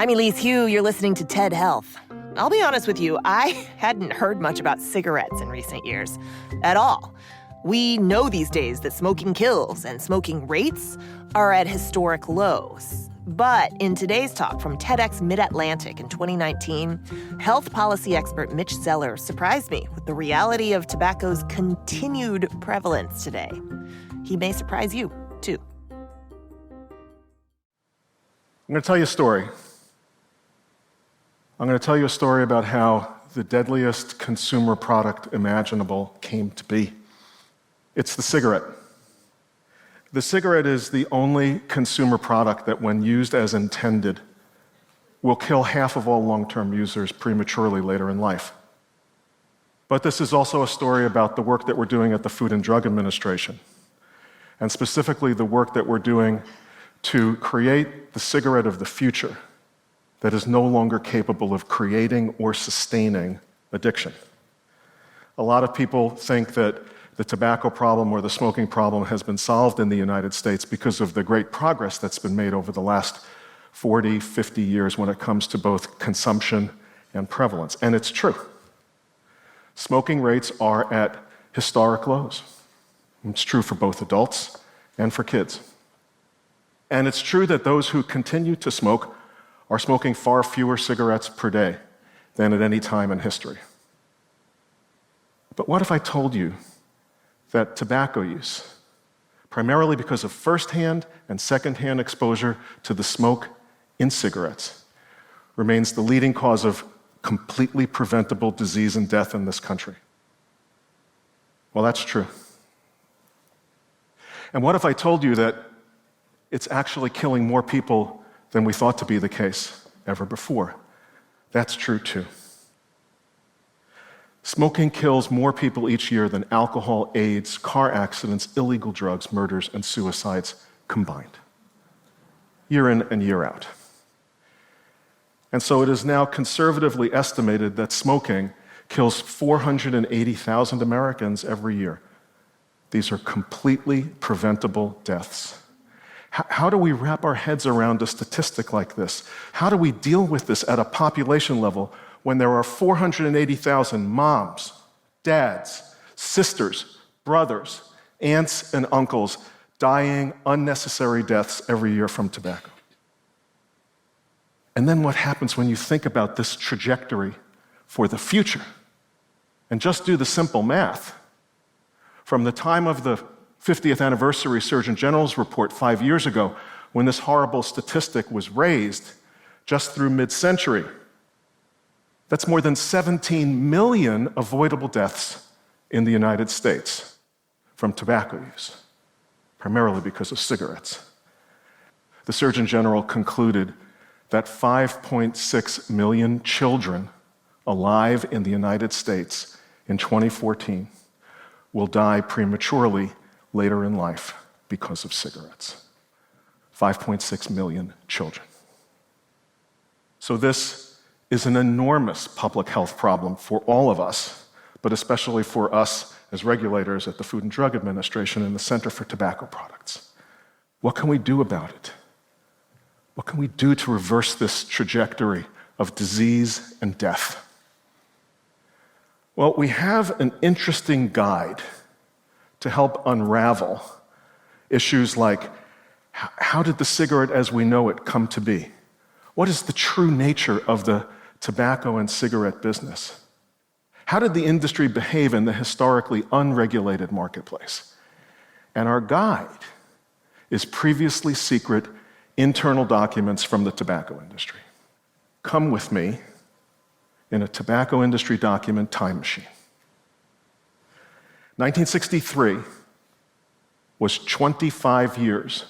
I'm Elise Hugh. You're listening to TED Health. I'll be honest with you, I hadn't heard much about cigarettes in recent years. At all. We know these days that smoking kills and smoking rates are at historic lows. But in today's talk from TEDx Mid-Atlantic in 2019, health policy expert Mitch Zeller surprised me with the reality of tobacco's continued prevalence today. He may surprise you, too. I'm going to tell you a story. I'm going to tell you a story about how the deadliest consumer product imaginable came to be. It's the cigarette. The cigarette is the only consumer product that, when used as intended, will kill half of all long-term users prematurely later in life. But this is also a story about the work that we're doing at the Food and Drug Administration, and specifically the work that we're doing to create the cigarette of the future that is no longer capable of creating or sustaining addiction. A lot of people think that the tobacco problem or the smoking problem has been solved in the United States because of the great progress that's been made over the last 40, 50 years when it comes to both consumption and prevalence. And it's true. Smoking rates are at historic lows. It's true for both adults and for kids. And it's true that those who continue to smoke are smoking far fewer cigarettes per day than at any time in history. But what if I told you that tobacco use, primarily because of first-hand and second-hand exposure to the smoke in cigarettes, remains the leading cause of completely preventable disease and death in this country? Well, that's true. And what if I told you that it's actually killing more people than we thought to be the case ever before? That's true, too. Smoking kills more people each year than alcohol, AIDS, car accidents, illegal drugs, murders, and suicides combined, year in and year out. And so it is now conservatively estimated that smoking kills 480,000 Americans every year. These are completely preventable deaths. How do we wrap our heads around a statistic like this? How do we deal with this at a population level when there are 480,000 moms, dads, sisters, brothers, aunts, and uncles dying unnecessary deaths every year from tobacco? And then what happens when you think about this trajectory for the future? And just do the simple math. From the time of the 50th anniversary Surgeon General's report 5 years ago, when this horrible statistic was raised, just through mid-century, that's more than 17 million avoidable deaths in the United States from tobacco use, primarily because of cigarettes. The Surgeon General concluded that 5.6 million children alive in the United States in 2014 will die prematurely later in life because of cigarettes. 5.6 million children. So this is an enormous public health problem for all of us, but especially for us as regulators at the Food and Drug Administration and the Center for Tobacco Products. What can we do about it? What can we do to reverse this trajectory of disease and death? Well, we have an interesting guide to help unravel issues like, how did the cigarette as we know it come to be? What is the true nature of the tobacco and cigarette business? How did the industry behave in the historically unregulated marketplace? And our guide is previously secret internal documents from the tobacco industry. Come with me in a tobacco industry document time machine. 1963 was 25 years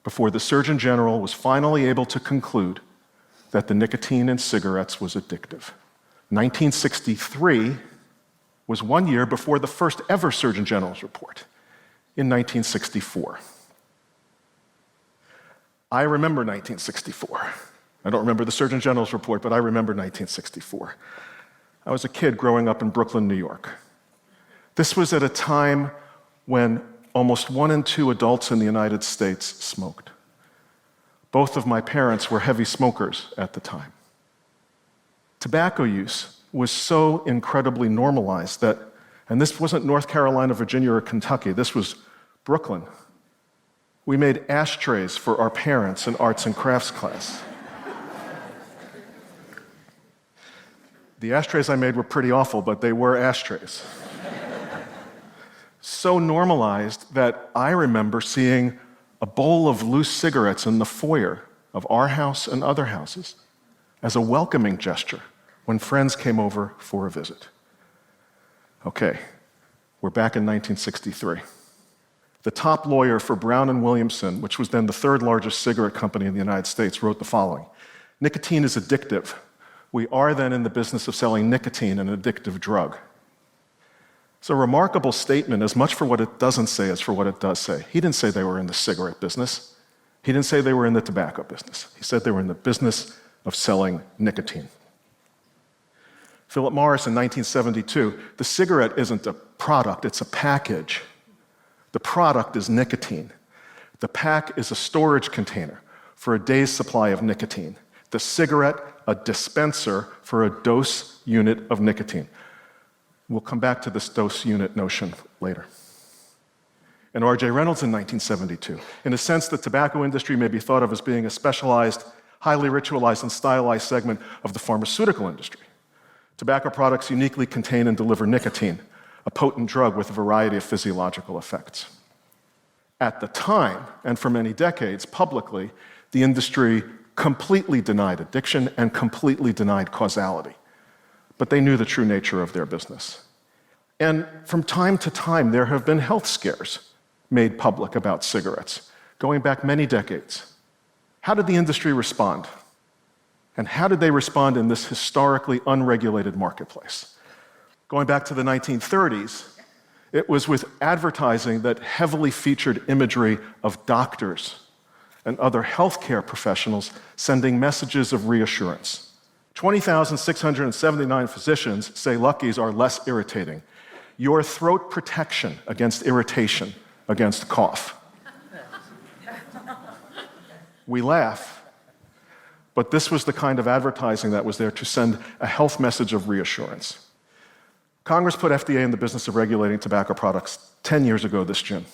before the Surgeon General was finally able to conclude that the nicotine in cigarettes was addictive. 1963 was 1 year before the first ever Surgeon General's report, in 1964. I remember 1964. I don't remember the Surgeon General's report, but I remember 1964. I was a kid growing up in Brooklyn, New York. This was at a time when almost 1 in 2 adults in the United States smoked. Both of my parents were heavy smokers at the time. Tobacco use was so incredibly normalized that, and this wasn't North Carolina, Virginia, or Kentucky, this was Brooklyn. We made ashtrays for our parents in arts and crafts class. The ashtrays I made were pretty awful, but they were ashtrays. So normalized that I remember seeing a bowl of loose cigarettes in the foyer of our house and other houses as a welcoming gesture when friends came over for a visit. Okay, we're back in 1963. The top lawyer for Brown and Williamson, which was then the third largest cigarette company in the United States, wrote the following: "Nicotine is addictive. We are then in the business of selling nicotine, an addictive drug." It's a remarkable statement, as much for what it doesn't say as for what it does say. He didn't say they were in the cigarette business. He didn't say they were in the tobacco business. He said they were in the business of selling nicotine. Philip Morris in 1972, the cigarette isn't a product, it's a package. The product is nicotine. The pack is a storage container for a day's supply of nicotine. The cigarette, a dispenser for a dose unit of nicotine. We'll come back to this dose unit notion later. And R.J. Reynolds in 1972, in a sense, the tobacco industry may be thought of as being a specialized, highly ritualized and stylized segment of the pharmaceutical industry. Tobacco products uniquely contain and deliver nicotine, a potent drug with a variety of physiological effects. At the time, and for many decades, publicly, the industry completely denied addiction and completely denied causality. But they knew the true nature of their business. And from time to time, there have been health scares made public about cigarettes, going back many decades. How did the industry respond? And how did they respond in this historically unregulated marketplace? Going back to the 1930s, it was with advertising that heavily featured imagery of doctors and other healthcare professionals sending messages of reassurance. 20,679 physicians say Luckies are less irritating. Your throat protection against irritation, against cough. We laugh, but this was the kind of advertising that was there to send a health message of reassurance. Congress put FDA in the business of regulating tobacco products 10 years ago this June.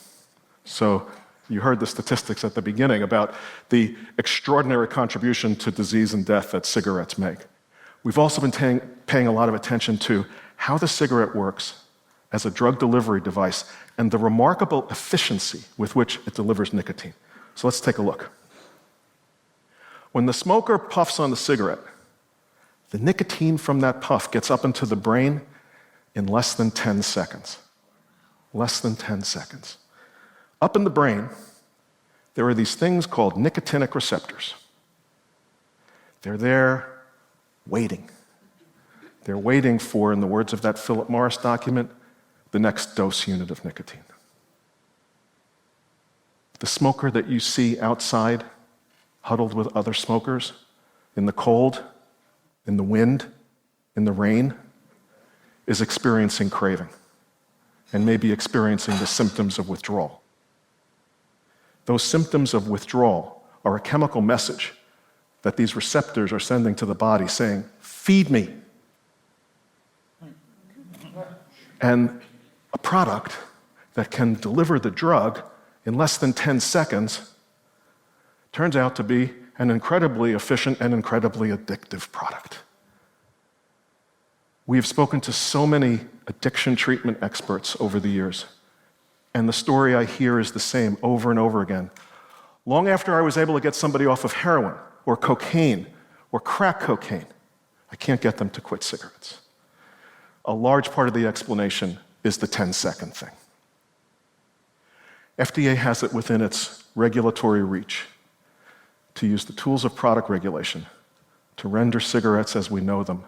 So you heard the statistics at the beginning about the extraordinary contribution to disease and death that cigarettes make. We've also been paying a lot of attention to how the cigarette works as a drug delivery device and the remarkable efficiency with which it delivers nicotine. So let's take a look. When the smoker puffs on the cigarette, the nicotine from that puff gets up into the brain in less than 10 seconds. Less than 10 seconds. Up in the brain, there are these things called nicotinic receptors. They're there waiting. They're waiting for, in the words of that Philip Morris document, the next dose unit of nicotine. The smoker that you see outside, huddled with other smokers, in the cold, in the wind, in the rain, is experiencing craving and maybe experiencing the symptoms of withdrawal. Those symptoms of withdrawal are a chemical message that these receptors are sending to the body saying, feed me. And a product that can deliver the drug in less than 10 seconds turns out to be an incredibly efficient and incredibly addictive product. We have spoken to so many addiction treatment experts over the years, and the story I hear is the same over and over again. Long after I was able to get somebody off of heroin or cocaine or crack cocaine, I can't get them to quit cigarettes. A large part of the explanation is the 10-second thing. FDA has it within its regulatory reach to use the tools of product regulation to render cigarettes as we know them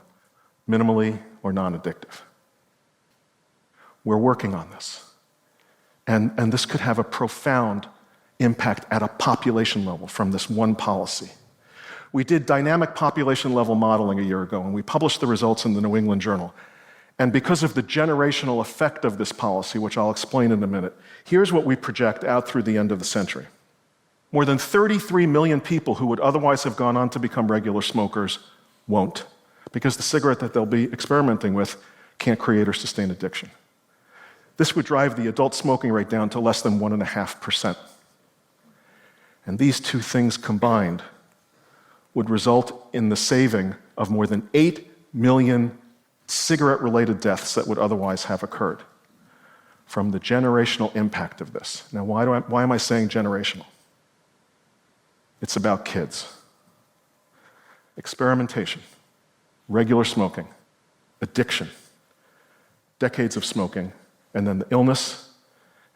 minimally or non-addictive. We're working on this. And this could have a profound impact at a population level from this one policy. We did dynamic population level modeling a year ago, and we published the results in the New England Journal. And because of the generational effect of this policy, which I'll explain in a minute, here's what we project out through the end of the century. More than 33 million people who would otherwise have gone on to become regular smokers won't, because the cigarette that they'll be experimenting with can't create or sustain addiction. This would drive the adult smoking rate down to less than 1.5%. And these two things combined would result in the saving of more than 8 million cigarette-related deaths that would otherwise have occurred from the generational impact of this. Now, why am I saying generational? It's about kids. Experimentation, regular smoking, addiction, decades of smoking, and then the illness,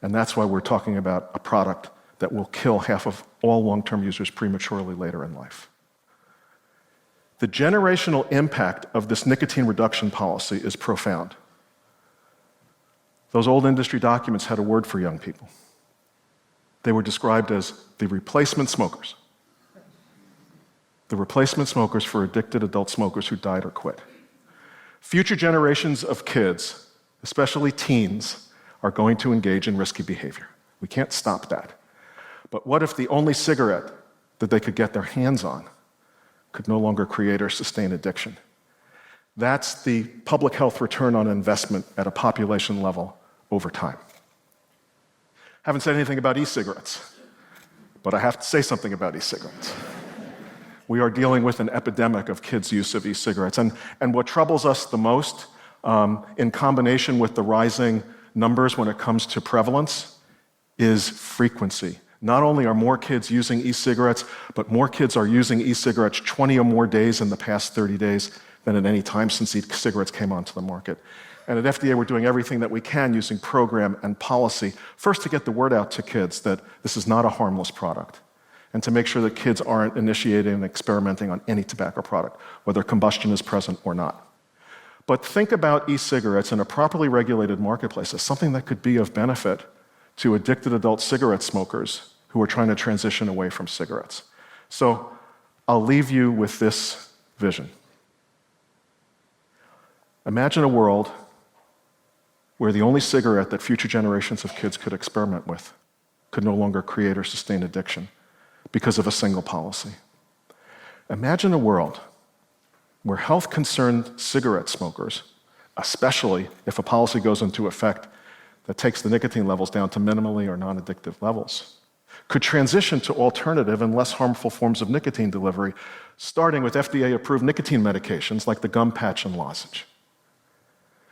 and that's why we're talking about a product that will kill half of all long-term users prematurely later in life. The generational impact of this nicotine reduction policy is profound. Those old industry documents had a word for young people. They were described as the replacement smokers. The replacement smokers for addicted adult smokers who died or quit. Future generations of kids, especially teens, are going to engage in risky behavior. We can't stop that. But what if the only cigarette that they could get their hands on could no longer create or sustain addiction? That's the public health return on investment at a population level over time. Haven't said anything about e-cigarettes, but I have to say something about e-cigarettes. We are dealing with an epidemic of kids' use of e-cigarettes. And what troubles us the most, in combination with the rising numbers when it comes to prevalence, is frequency. Not only are more kids using e-cigarettes, but more kids are using e-cigarettes 20 or more days in the past 30 days than at any time since e-cigarettes came onto the market. And at FDA, we're doing everything that we can using program and policy, first to get the word out to kids that this is not a harmless product, and to make sure that kids aren't initiating and experimenting on any tobacco product, whether combustion is present or not. But think about e-cigarettes in a properly regulated marketplace as something that could be of benefit to addicted adult cigarette smokers who are trying to transition away from cigarettes. So I'll leave you with this vision. Imagine a world where the only cigarette that future generations of kids could experiment with could no longer create or sustain addiction because of a single policy. Imagine a world where health-concerned cigarette smokers, especially if a policy goes into effect that takes the nicotine levels down to minimally or non-addictive levels, could transition to alternative and less harmful forms of nicotine delivery, starting with FDA-approved nicotine medications like the gum patch and lozenge.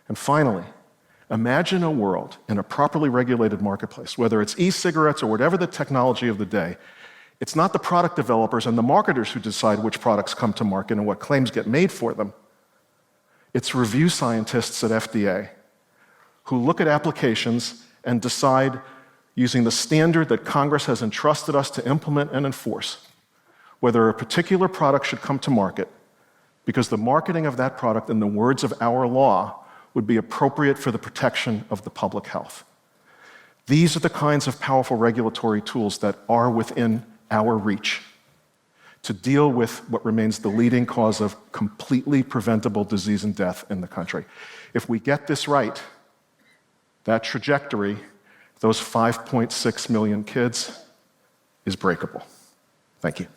And finally, imagine a world in a properly regulated marketplace, whether it's e-cigarettes or whatever the technology of the day. It's not the product developers and the marketers who decide which products come to market and what claims get made for them. It's review scientists at FDA who look at applications and decide, using the standard that Congress has entrusted us to implement and enforce, whether a particular product should come to market, because the marketing of that product, in the words of our law, would be appropriate for the protection of the public health. These are the kinds of powerful regulatory tools that are within our reach to deal with what remains the leading cause of completely preventable disease and death in the country. If we get this right, that trajectory, those 5.6 million kids, is breakable. Thank you.